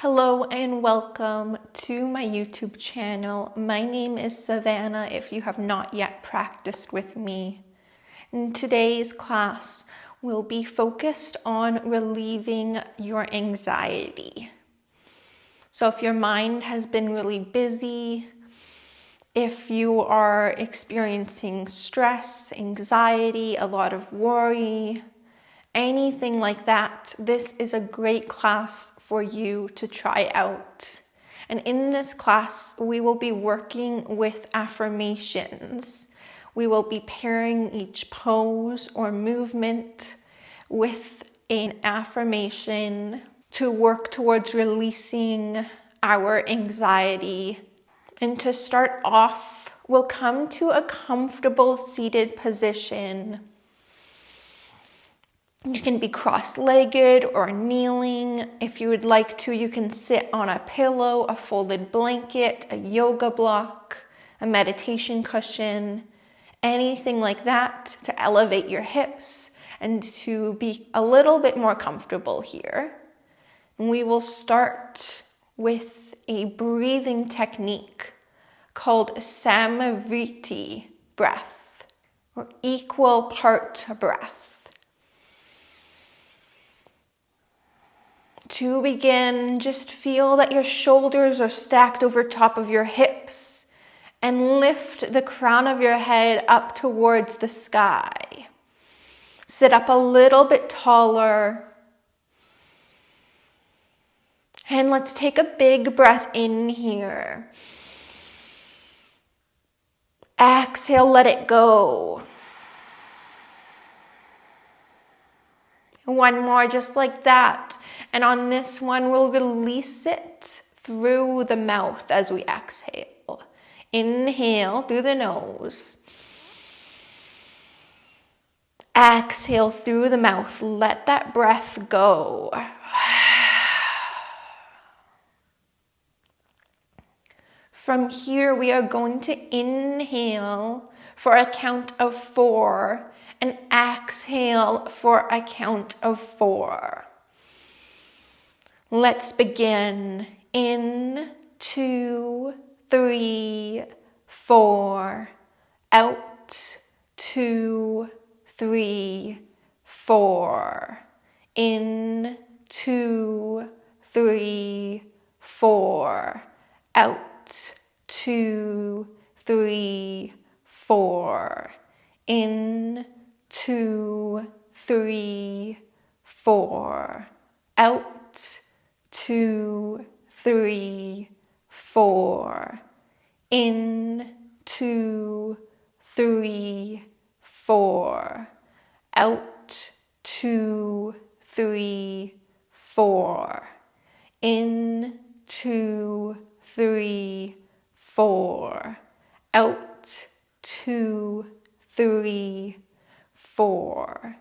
Hello and welcome to my YouTube channel. My name is Savannah if you have not yet practiced with me. In today's class, we'll be focused on relieving your anxiety. So if your mind has been really busy, if you are experiencing stress, anxiety, a lot of worry, anything like that, this is a great class for you to try out. And in this class, we will be working with affirmations. We will be pairing each pose or movement with an affirmation to work towards releasing our anxiety. And to start off, we'll come to a comfortable seated position. You can be cross-legged or kneeling. If you would like to, you can sit on a pillow, a folded blanket, a yoga block, a meditation cushion, anything like that to elevate your hips and to be a little bit more comfortable here. And we will start with a breathing technique called Sama Vritti breath, or equal part breath. To begin, just feel that your shoulders are stacked over top of your hips and lift the crown of your head up towards the sky. Sit up a little bit taller. And let's take a big breath in here. Exhale, let it go. One more just like that. And on this one, we'll release it through the mouth as we exhale. Inhale through the nose. Exhale through the mouth. Let that breath go. From here, we are going to inhale for a count of 4 and exhale for a count of 4. Let's begin. In, 2, 3, 4. Out, 2, 3, 4. In, 2, 3, 4. Out, 2, 3, 4. In, 2, 3, 4. Out, 2, 3, 4. In, 2, 3, 4. Out, 2, 3, 4. In, 2, 3, 4. Out, 2, 3, 4.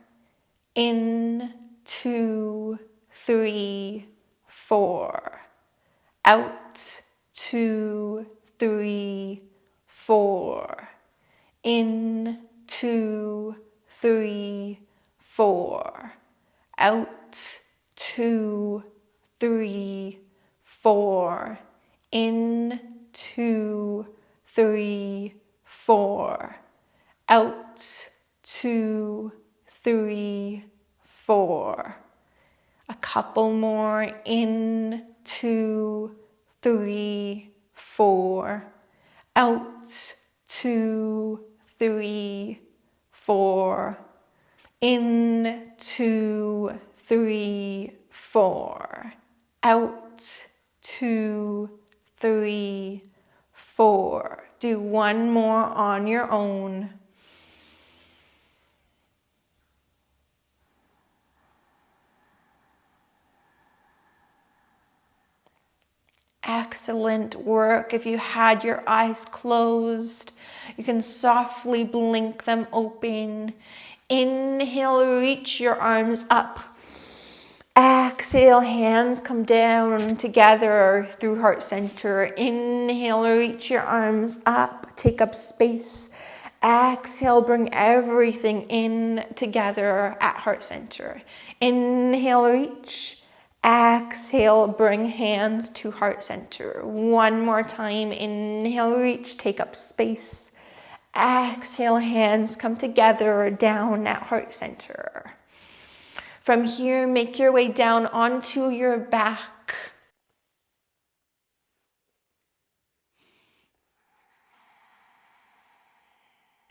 In, 2, 3, 4. Out, 2, 3, 4. In, 2, 3, 4. Out, 2, 3, 4. In, 2, 3, 4. Out, 2, 3, 4. A couple more. In, 2, 3, 4. Out, 2, 3, 4. In, 2, 3, 4. Out, 2, 3, 4. Do one more on your own. Excellent work. If you had your eyes closed, you can softly blink them open. Inhale, reach your arms up. Exhale, hands come down together through heart center. Inhale, reach your arms up, take up space. Exhale, bring everything in together at heart center. Inhale, reach. Exhale, bring hands to heart center. One more time. Inhale, reach, take up space. Exhale, hands come together down at heart center. From here, make your way down onto your back.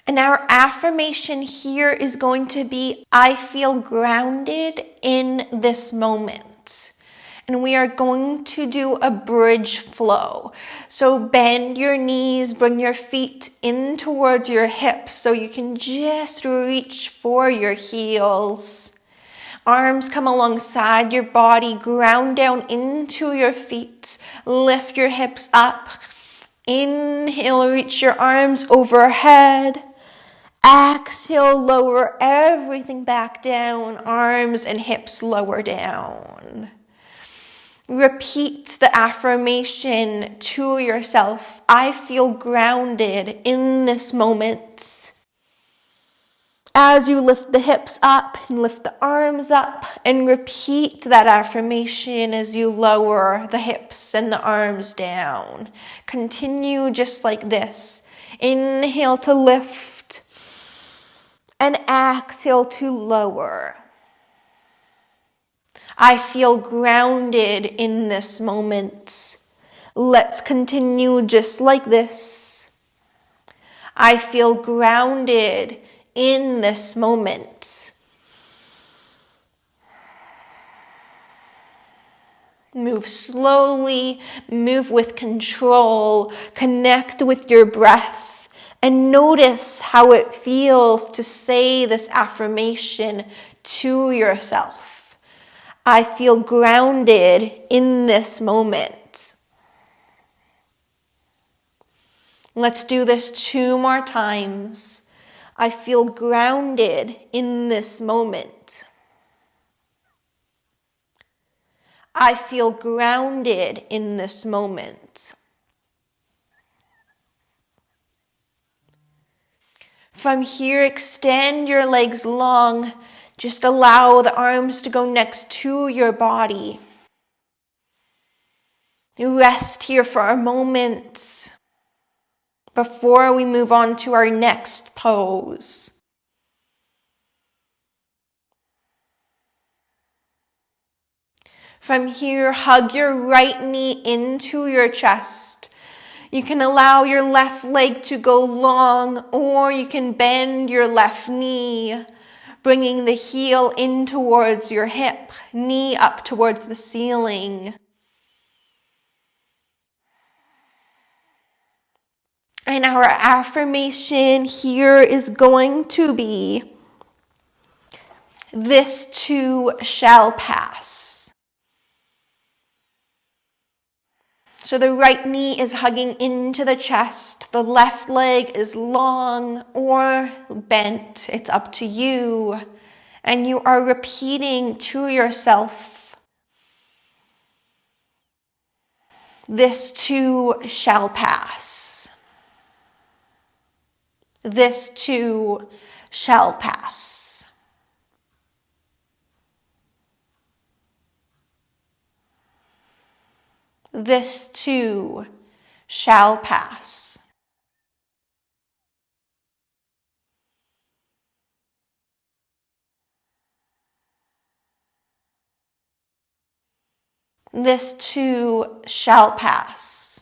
And our affirmation here is going to be, I feel grounded in this moment. And we are going to do a bridge flow. So bend your knees, bring your feet in towards your hips so you can just reach for your heels. Arms come alongside your body, ground down into your feet, lift your hips up. Inhale, reach your arms overhead. Exhale, lower everything back down, arms and hips lower down. Repeat the affirmation to yourself. I feel grounded in this moment. As you lift the hips up and lift the arms up, and repeat that affirmation as you lower the hips and the arms down. Continue just like this. Inhale to lift and exhale to lower. I feel grounded in this moment. Let's continue just like this. I feel grounded in this moment. Move slowly, move with control, connect with your breath, and notice how it feels to say this affirmation to yourself. I feel grounded in this moment. Let's do this 2 more times. I feel grounded in this moment. I feel grounded in this moment. From here, extend your legs long. Just allow the arms to go next to your body. Rest here for a moment before we move on to our next pose. From here, hug your right knee into your chest. You can allow your left leg to go long, or you can bend your left knee, bringing the heel in towards your hip, knee up towards the ceiling. And our affirmation here is going to be, this too shall pass. So the right knee is hugging into the chest. The left leg is long or bent. It's up to you. And you are repeating to yourself, this too shall pass. This too shall pass. This too shall pass. This too shall pass.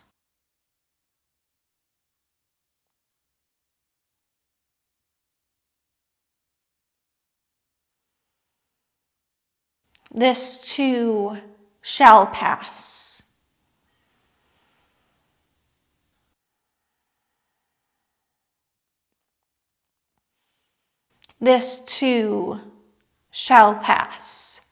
This too shall pass. This too shall pass.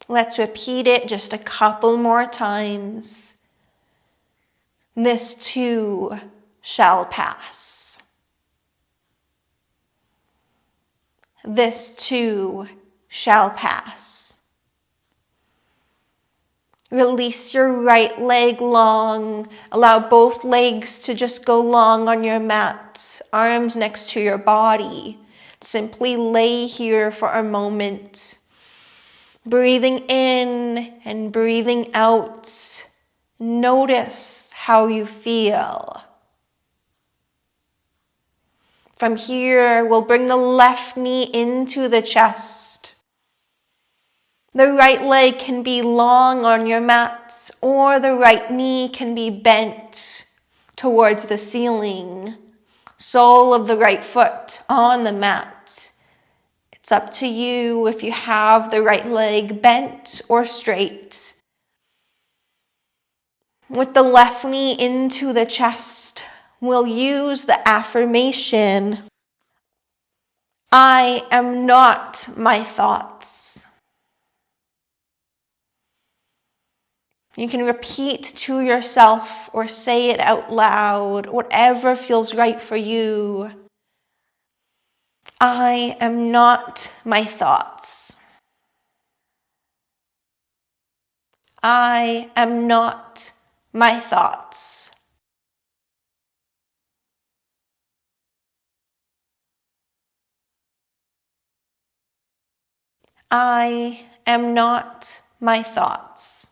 Let's repeat it just a couple more times. This too shall pass. This too shall pass. Release your right leg long. Allow both legs to just go long on your mat. Arms next to your body. Simply lay here for a moment. Breathing in and breathing out. Notice how you feel. From here, we'll bring the left knee into the chest. The right leg can be long on your mat, or the right knee can be bent towards the ceiling. Sole of the right foot on the mat. It's up to you if you have the right leg bent or straight. With the left knee into the chest, we'll use the affirmation, I am not my thoughts. You can repeat to yourself or say it out loud, whatever feels right for you. I am not my thoughts. I am not my thoughts. I am not my thoughts.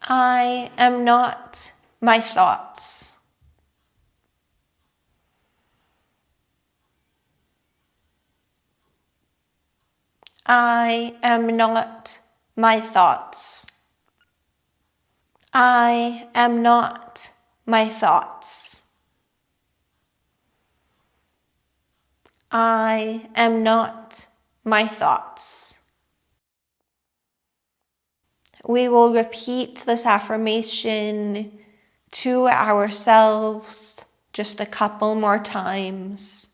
I am not my thoughts. I am not my thoughts. I am not my thoughts. I am not my thoughts. We will repeat this affirmation to ourselves just a couple more times.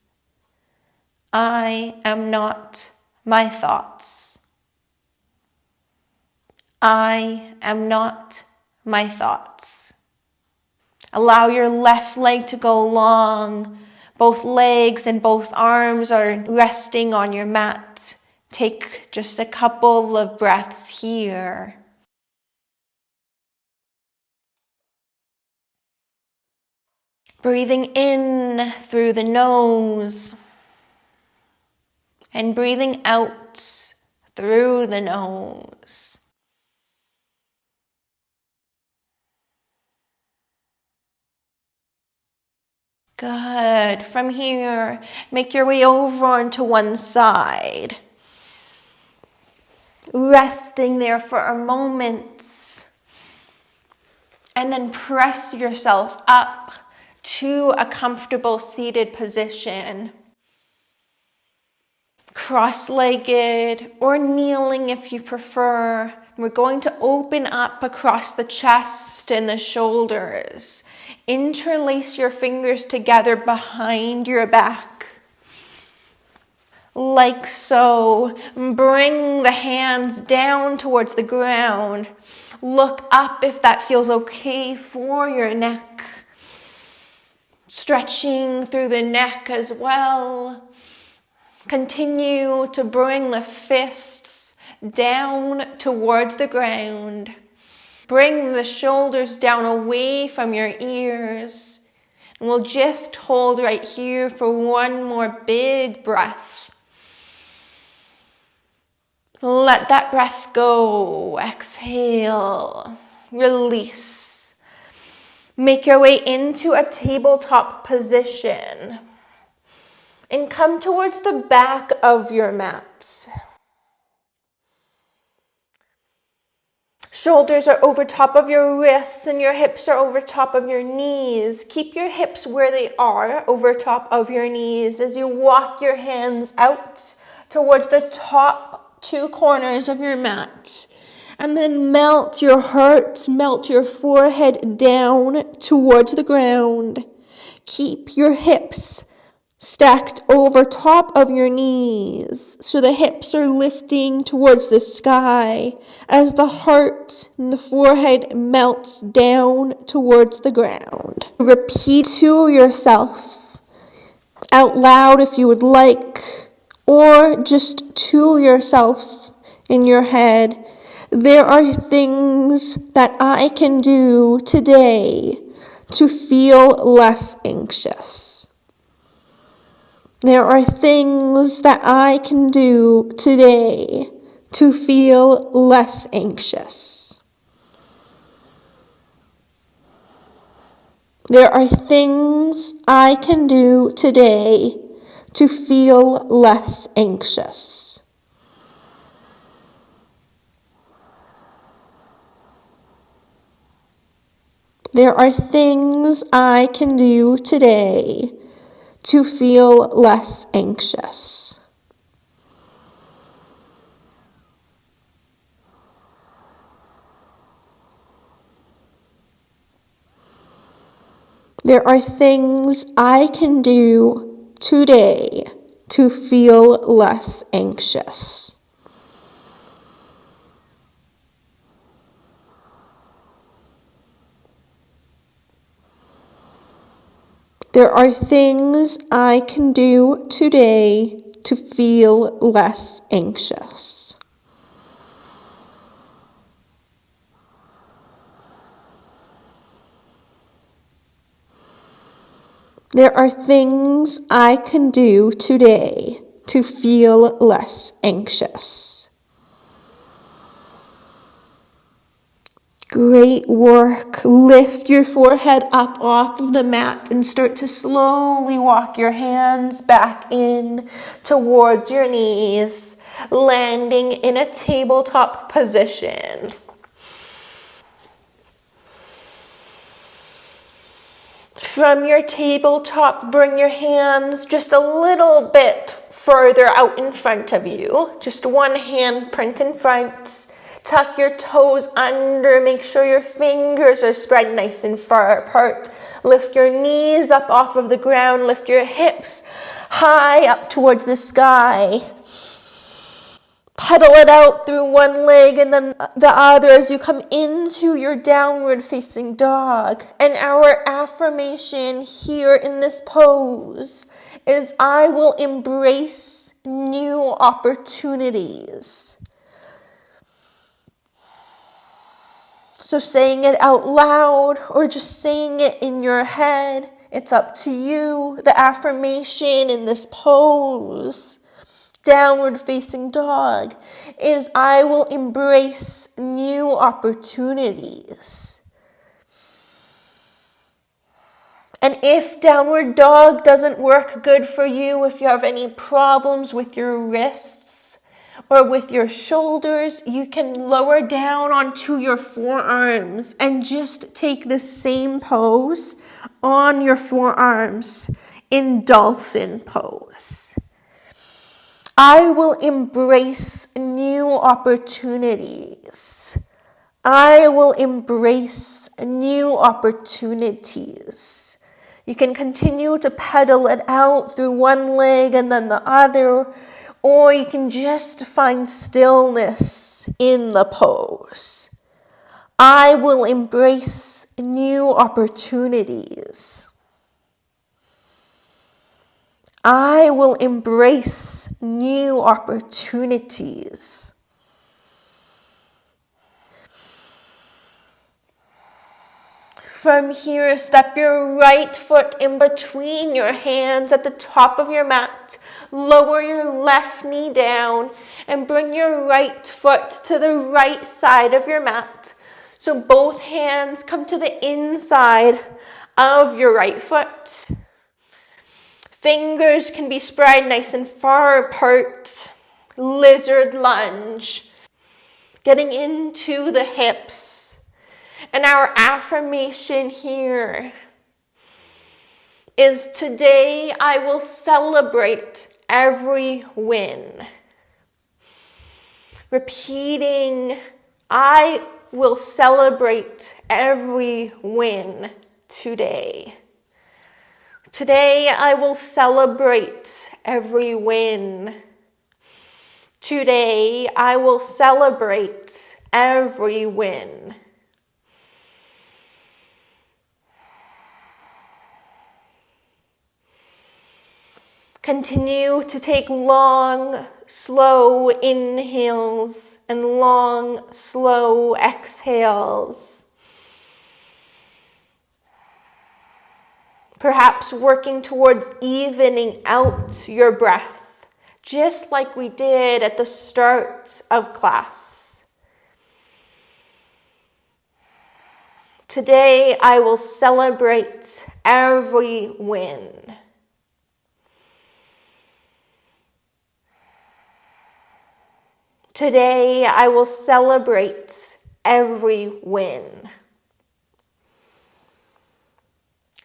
I am not my thoughts. I am not my thoughts. Allow your left leg to go long. Both legs and both arms are resting on your mat. Take just a couple of breaths here. Breathing in through the nose and breathing out through the nose. Good. From here, make your way over onto one side. Resting there for a moment. And then press yourself up to a comfortable seated position. Cross-legged or kneeling if you prefer. We're going to open up across the chest and the shoulders. Interlace your fingers together behind your back. Like so. Bring the hands down towards the ground. Look up if that feels okay for your neck. Stretching through the neck as well. Continue to bring the fists down towards the ground. Bring the shoulders down away from your ears. And we'll just hold right here for one more big breath. Let that breath go. Exhale. Release. Make your way into a tabletop position. And come towards the back of your mat. Shoulders are over top of your wrists and your hips are over top of your knees. Keep your hips where they are over top of your knees as you walk your hands out towards the top two corners of your mat. And then melt your heart, melt your forehead down towards the ground. Keep your hips stacked over top of your knees, so the hips are lifting towards the sky as the heart and the forehead melts down towards the ground. Repeat to yourself out loud if you would like, or just to yourself in your head. There are things that I can do today to feel less anxious. There are things that I can do today to feel less anxious. There are things I can do today to feel less anxious. There are things I can do today to feel less anxious. There are things I can do today to feel less anxious. There are things I can do today to feel less anxious. There are things I can do today to feel less anxious. Great work. Lift your forehead up off of the mat and start to slowly walk your hands back in towards your knees, landing in a tabletop position. From your tabletop, bring your hands just a little bit further out in front of you. Just one hand print in front. Tuck your toes under. Make sure your fingers are spread nice and far apart. Lift your knees up off of the ground. Lift your hips high up towards the sky. Pedal it out through one leg and then the other as you come into your downward facing dog. And our affirmation here in this pose is I will embrace new opportunities. So saying it out loud or just saying it in your head, it's up to you. The affirmation in this pose, downward facing dog, is I will embrace new opportunities. And if downward dog doesn't work good for you, if you have any problems with your wrists or with your shoulders, you can lower down onto your forearms and just take the same pose on your forearms in dolphin pose. I will embrace new opportunities. I will embrace new opportunities. You can continue to pedal it out through one leg and then the other, or you can just find stillness in the pose. I will embrace new opportunities. I will embrace new opportunities. From here, step your right foot in between your hands at the top of your mat. Lower your left knee down and bring your right foot to the right side of your mat. So both hands come to the inside of your right foot. Fingers can be spread nice and far apart. Lizard lunge. Getting into the hips. And our affirmation here is today I will celebrate every win. Repeating, I will celebrate every win today. Today I will celebrate every win. Today I will celebrate every win. Continue to take long, slow inhales and long, slow exhales. Perhaps working towards evening out your breath, just like we did at the start of class. Today, I will celebrate every win. Today, I will celebrate every win.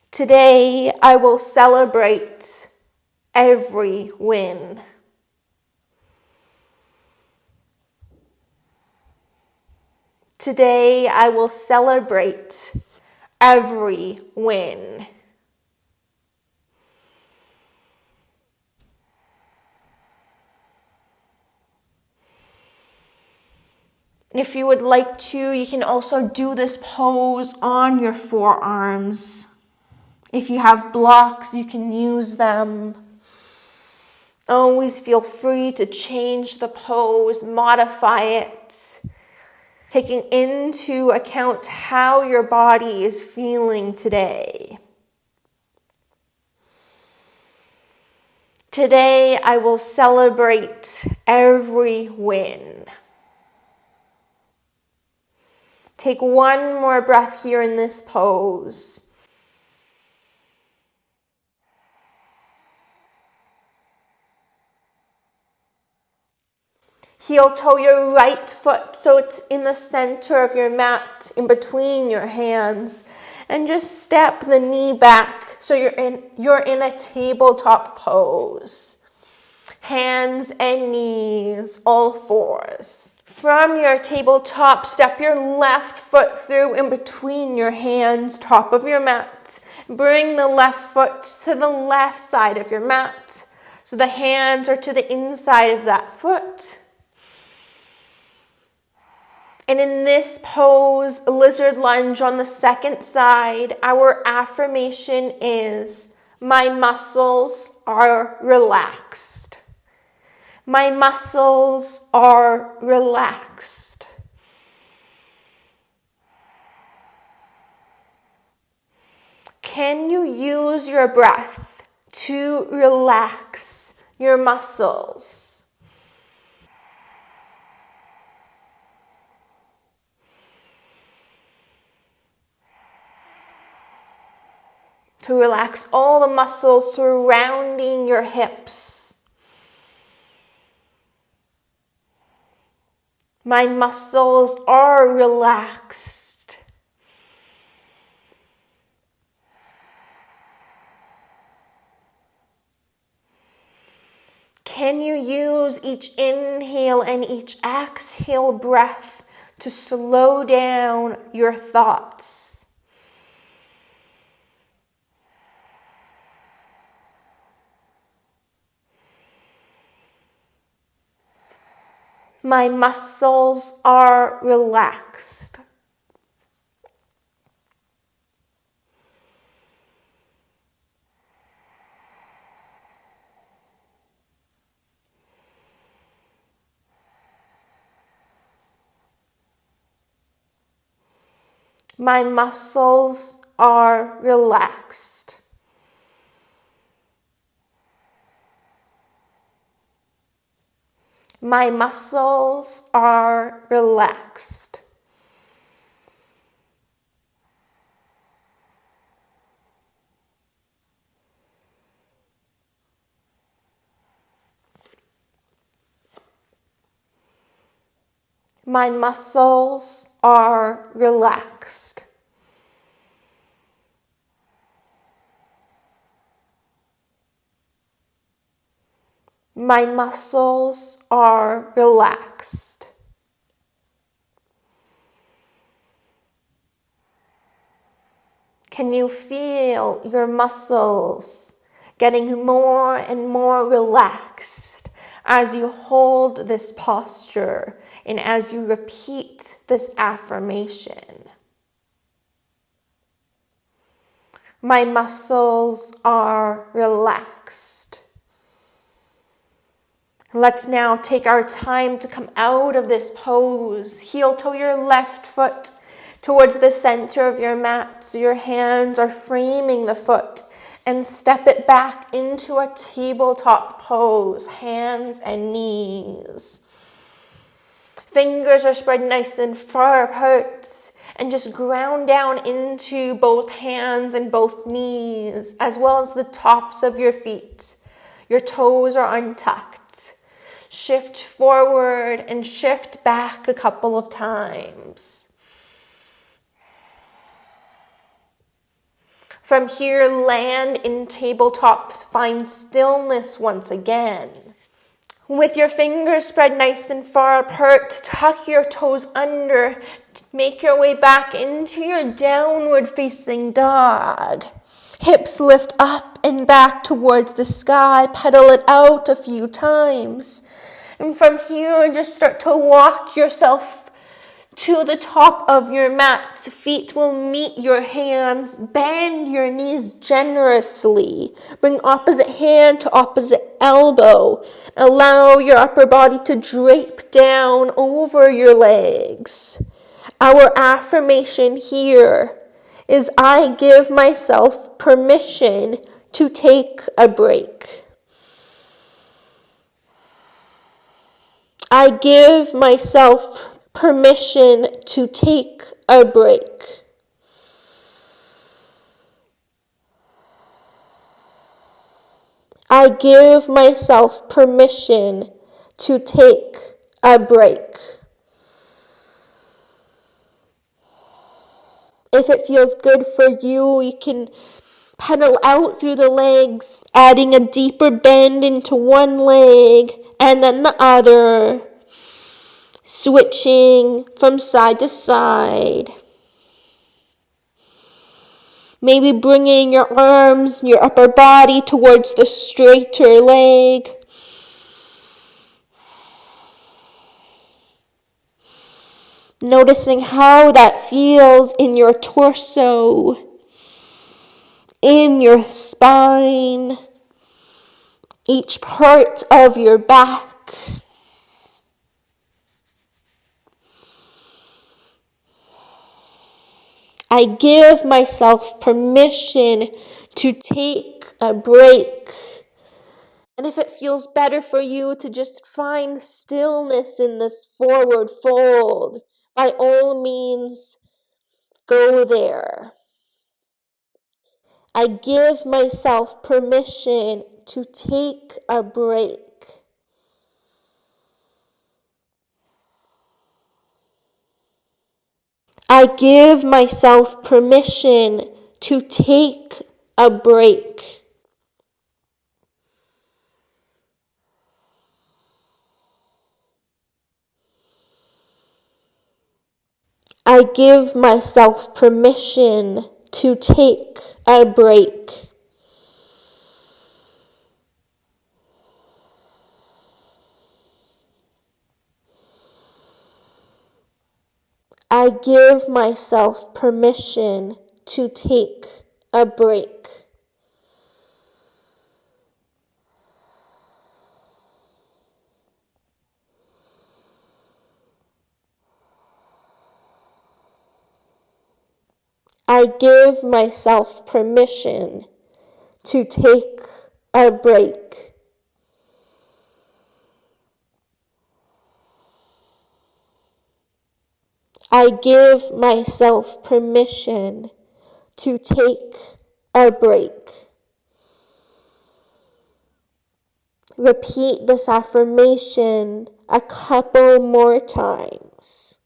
Today, I will celebrate every win. Today, I will celebrate every win. And if you would like to, you can also do this pose on your forearms. If you have blocks, you can use them. Always feel free to change the pose, modify it, taking into account how your body is feeling today. Today, I will celebrate every win. Take one more breath here in this pose. Heel toe your right foot so it's in the center of your mat, in between your hands. And just step the knee back so you're in a tabletop pose. Hands and knees, all fours. From your tabletop, step your left foot through in between your hands, top of your mat. Bring the left foot to the left side of your mat. So the hands are to the inside of that foot. And in this pose, lizard lunge on the second side, our affirmation is, my muscles are relaxed. My muscles are relaxed. Can you use your breath to relax your muscles? To relax all the muscles surrounding your hips. My muscles are relaxed. Can you use each inhale and each exhale breath to slow down your thoughts? My muscles are relaxed. My muscles are relaxed. My muscles are relaxed. My muscles are relaxed. My muscles are relaxed. Can you feel your muscles getting more and more relaxed as you hold this posture and as you repeat this affirmation? My muscles are relaxed. Let's now take our time to come out of this pose. Heel toe your left foot towards the center of your mat so your hands are framing the foot, and step it back into a tabletop pose, hands and knees. Fingers are spread nice and far apart, and just ground down into both hands and both knees, as well as the tops of your feet. Your toes are untucked. Shift forward and shift back a couple of times. From here, land in tabletop, find stillness once again. With your fingers spread nice and far apart, tuck your toes under, make your way back into your downward facing dog. Hips lift up and back towards the sky, pedal it out a few times. And from here, just start to walk yourself to the top of your mat. Feet will meet your hands. Bend your knees generously. Bring opposite hand to opposite elbow. Allow your upper body to drape down over your legs. Our affirmation here is I give myself permission to take a break. I give myself permission to take a break. I give myself permission to take a break. If it feels good for you, you can pedal out through the legs, adding a deeper bend into one leg and then the other. Switching from side to side. Maybe bringing your arms, your upper body towards the straighter leg. Noticing how that feels in your torso, in your spine, each part of your back. I give myself permission to take a break. And if it feels better for you to just find stillness in this forward fold, by all means, go there. I give myself permission to take a break. I give myself permission to take a break. I give myself permission to take a break. I give myself permission to take a break. I give myself permission to take a break. I give myself permission to take a break. Repeat this affirmation a couple more times.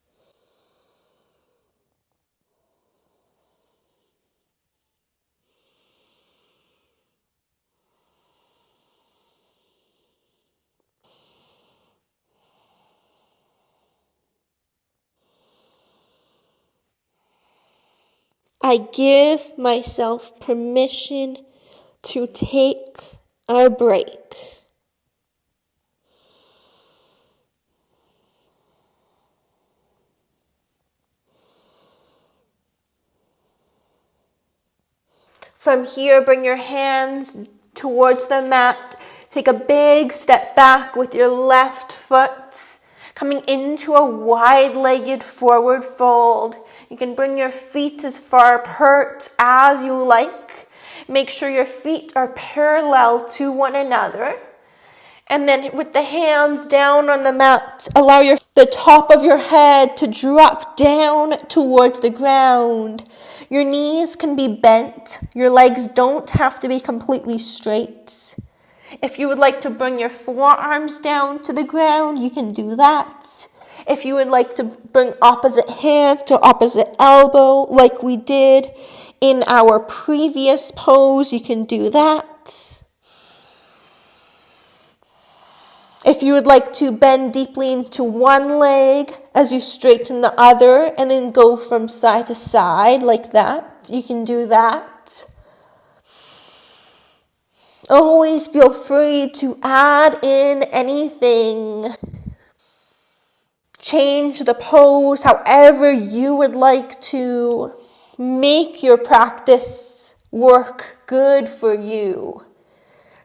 I give myself permission to take a break. From here, bring your hands towards the mat. Take a big step back with your left foot, coming into a wide-legged forward fold. You can bring your feet as far apart as you like. Make sure your feet are parallel to one another. And then with the hands down on the mat, allow the top of your head to drop down towards the ground. Your knees can be bent. Your legs don't have to be completely straight. If you would like to bring your forearms down to the ground, you can do that. If you would like to bring opposite hand to opposite elbow, like we did in our previous pose, you can do that. If you would like to bend deeply into one leg as you straighten the other and then go from side to side like that, you can do that. Always feel free to add in anything. Change the pose however you would like to. Make your practice work good for you,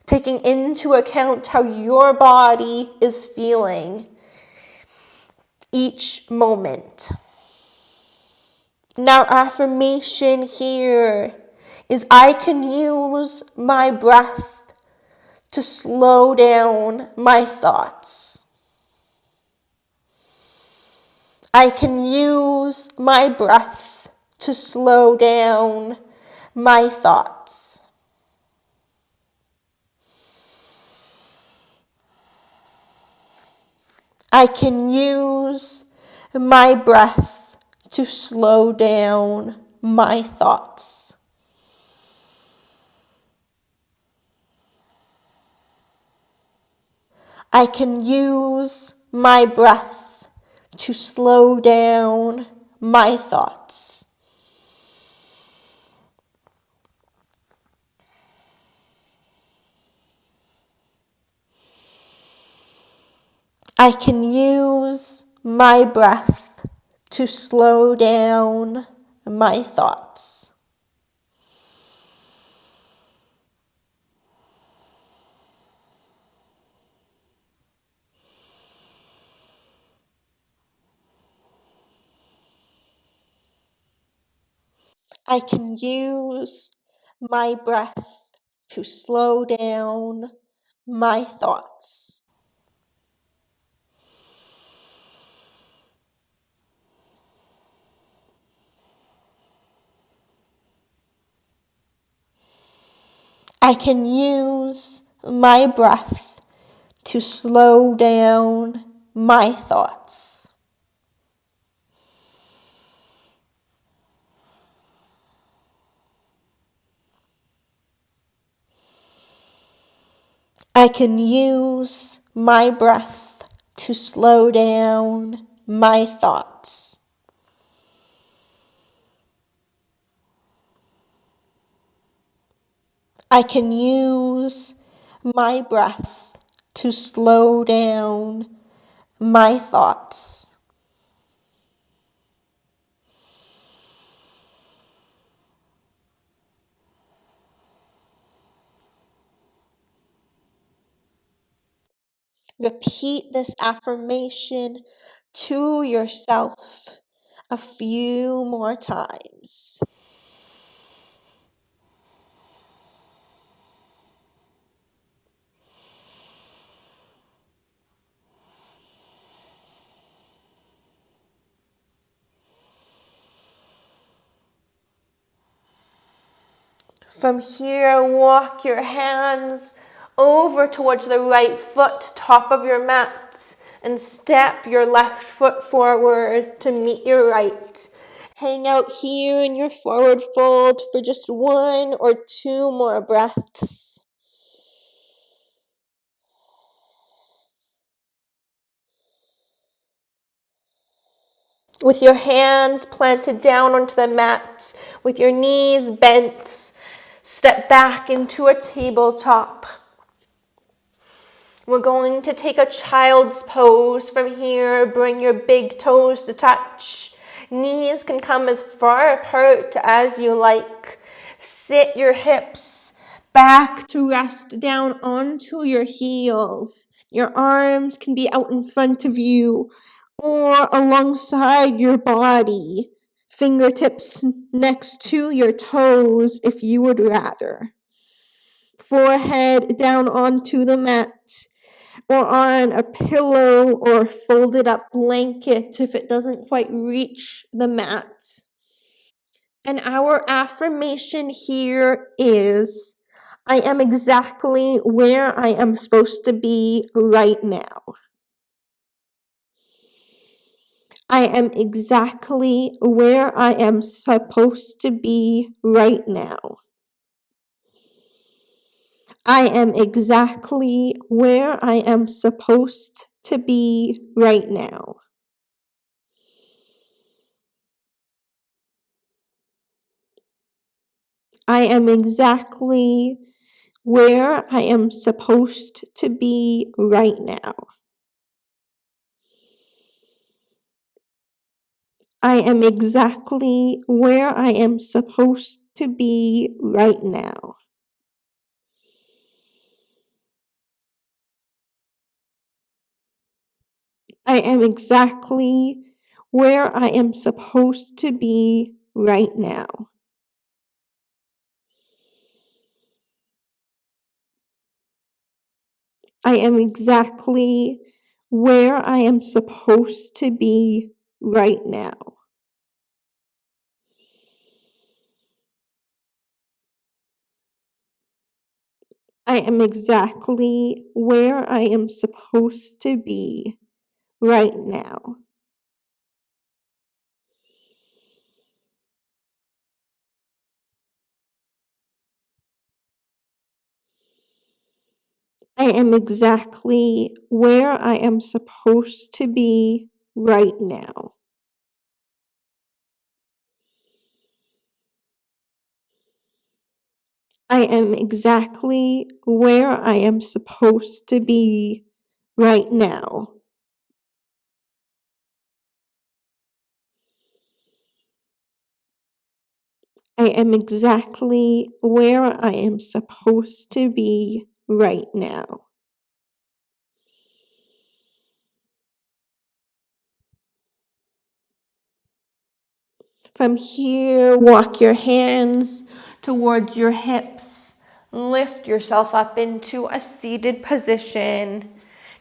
taking into account how your body is feeling each moment. Now, affirmation here is I can use my breath to slow down my thoughts. I can use my breath to slow down my thoughts. I can use my breath to slow down my thoughts. I can use my breath to slow down my thoughts. I can use my breath to slow down my thoughts. I can use my breath to slow down my thoughts. I can use my breath to slow down my thoughts. I can use my breath to slow down my thoughts. I can use my breath to slow down my thoughts. Repeat this affirmation to yourself a few more times. From here, walk your hands over towards the right foot, top of your mat, and step your left foot forward to meet your right. Hang out here in your forward fold for just 1 or 2 more breaths. With your hands planted down onto the mat, with your knees bent, step back into a tabletop. We're going to take a child's pose from here. Bring your big toes to touch. Knees can come as far apart as you like. Sit your hips back to rest down onto your heels. Your arms can be out in front of you or alongside your body. Fingertips next to your toes if you would rather. Forehead down onto the mat or on a pillow or folded up blanket if it doesn't quite reach the mat. And our affirmation here is, I am exactly where I am supposed to be right now. I am exactly where I am supposed to be right now. I am exactly where I am supposed to be right now. I am exactly where I am supposed to be right now. I am exactly where I am supposed to be right now. I am exactly where I am supposed to be right now. I am exactly where I am supposed to be right now. I am exactly where I am supposed to be right now. I am exactly where I am supposed to be right now. I am exactly where I am supposed to be right now. I am exactly where I am supposed to be right now. From here, walk your hands towards your hips. Lift yourself up into a seated position.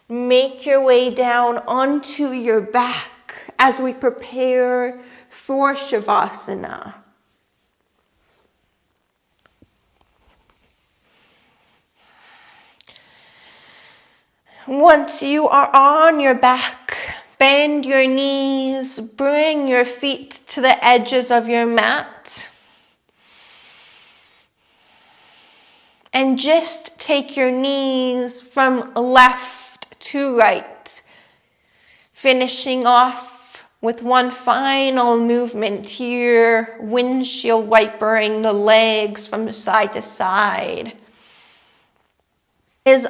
Make your way down onto your back as we prepare for Shavasana. Once you are on your back, bend your knees, bring your feet to the edges of your mat. And just take your knees from left to right, finishing off with one final movement here, windshield wipering the legs from side to side.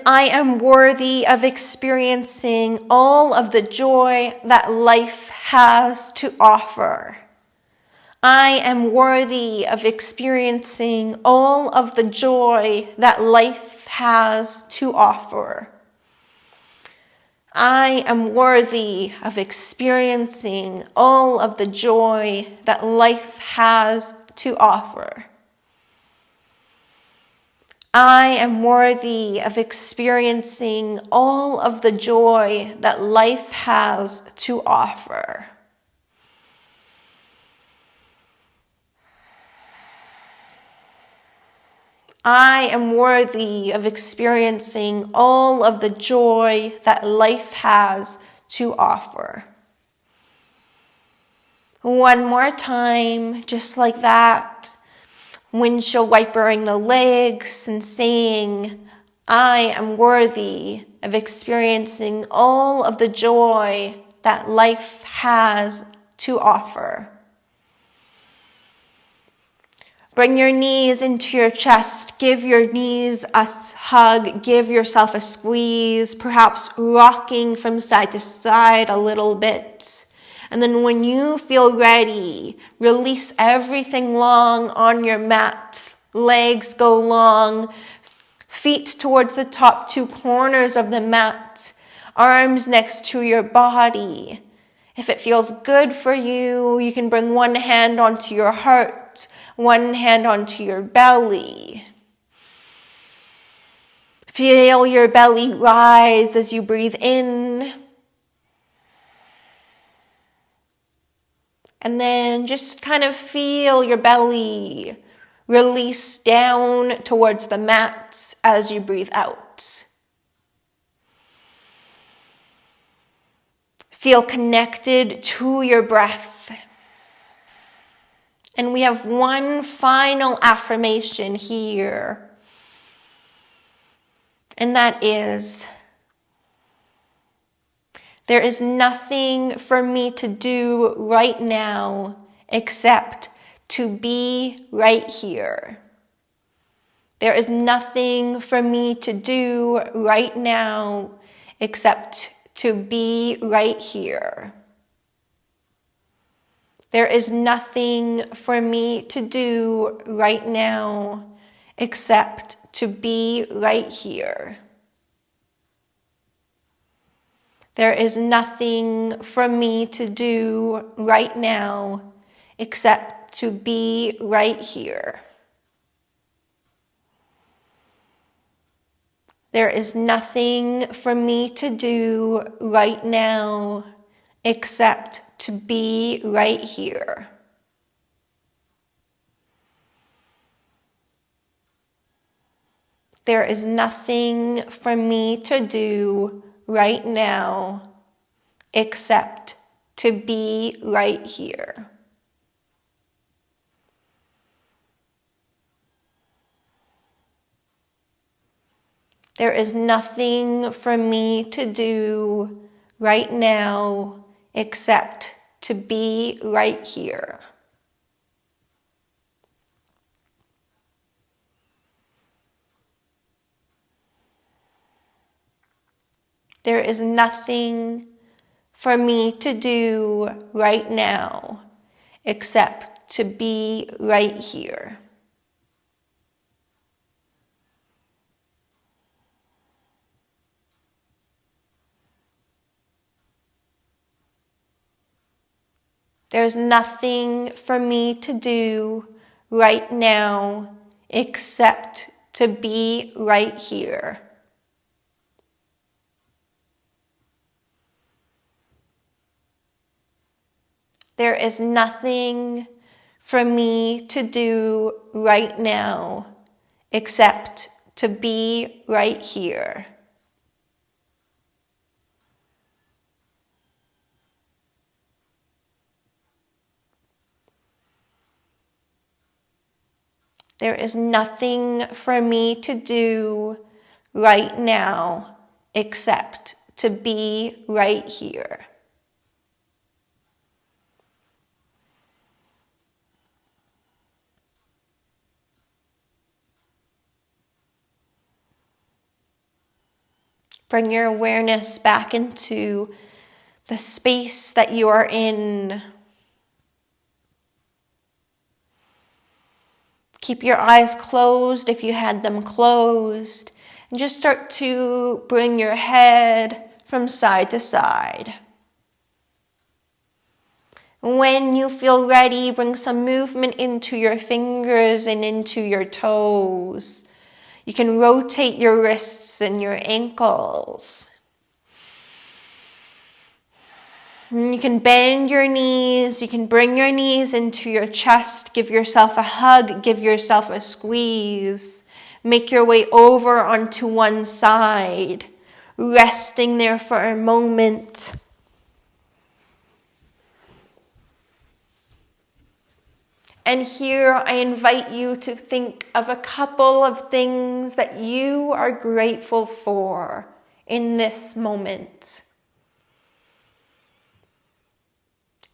I am worthy of experiencing all of the joy that life has to offer. I am worthy of experiencing all of the joy that life has to offer. I am worthy of experiencing all of the joy that life has to offer. I am worthy of experiencing all of the joy that life has to offer. I am worthy of experiencing all of the joy that life has to offer. One more time, just like that. Windshield wipering the legs and saying, I am worthy of experiencing all of the joy that life has to offer. Bring your knees into your chest. Give your knees a hug. Give yourself a squeeze, perhaps rocking from side to side a little bit. And then when you feel ready, release everything long on your mat. Legs go long, feet towards the top two corners of the mat, arms next to your body. If it feels good for you, you can bring one hand onto your heart, one hand onto your belly. Feel your belly rise as you breathe in. And then just kind of feel your belly release down towards the mat as you breathe out. Feel connected to your breath. And we have one final affirmation here. And that is, there is nothing for me to do right now except to be right here. There is nothing for me to do right now except to be right here. There is nothing for me to do right now except to be right here. There is nothing for me to do right now except to be right here. There is nothing for me to do right now except to be right here. There is nothing for me to do right now except to be right here. There is nothing for me to do right now except to be right here. There is nothing for me to do right now except to be right here. There's nothing for me to do right now except to be right here. There is nothing for me to do right now except to be right here. There is nothing for me to do right now except to be right here. Bring your awareness back into the space that you are in. Keep your eyes closed if you had them closed, and just start to bring your head from side to side. When you feel ready, bring some movement into your fingers and into your toes. You can rotate your wrists and your ankles. And you can bend your knees. You can bring your knees into your chest. Give yourself a hug. Give yourself a squeeze. Make your way over onto one side, resting there for a moment. And here I invite you to think of a couple of things that you are grateful for in this moment.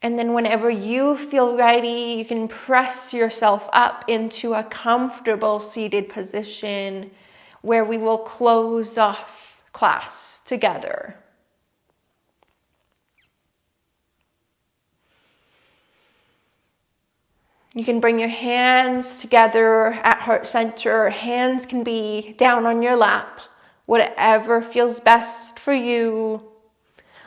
And then whenever you feel ready, you can press yourself up into a comfortable seated position where we will close off class together. You can bring your hands together at heart center. Hands can be down on your lap, whatever feels best for you.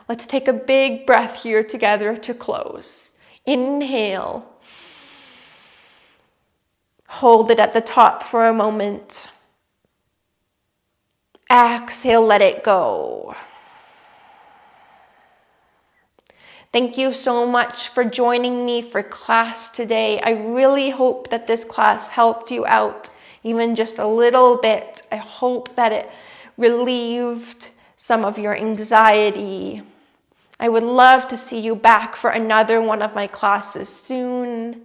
Let's take a big breath here together to close. Inhale. Hold it at the top for a moment. Exhale, let it go. Thank you so much for joining me for class today. I really hope that this class helped you out even just a little bit. I hope that it relieved some of your anxiety. I would love to see you back for another one of my classes soon.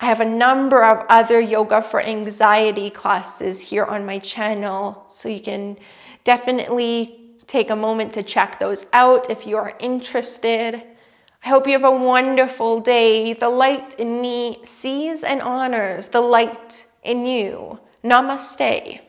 I have a number of other yoga for anxiety classes here on my channel, so you can definitely take a moment to check those out if you are interested. I hope you have a wonderful day. The light in me sees and honors the light in you. Namaste.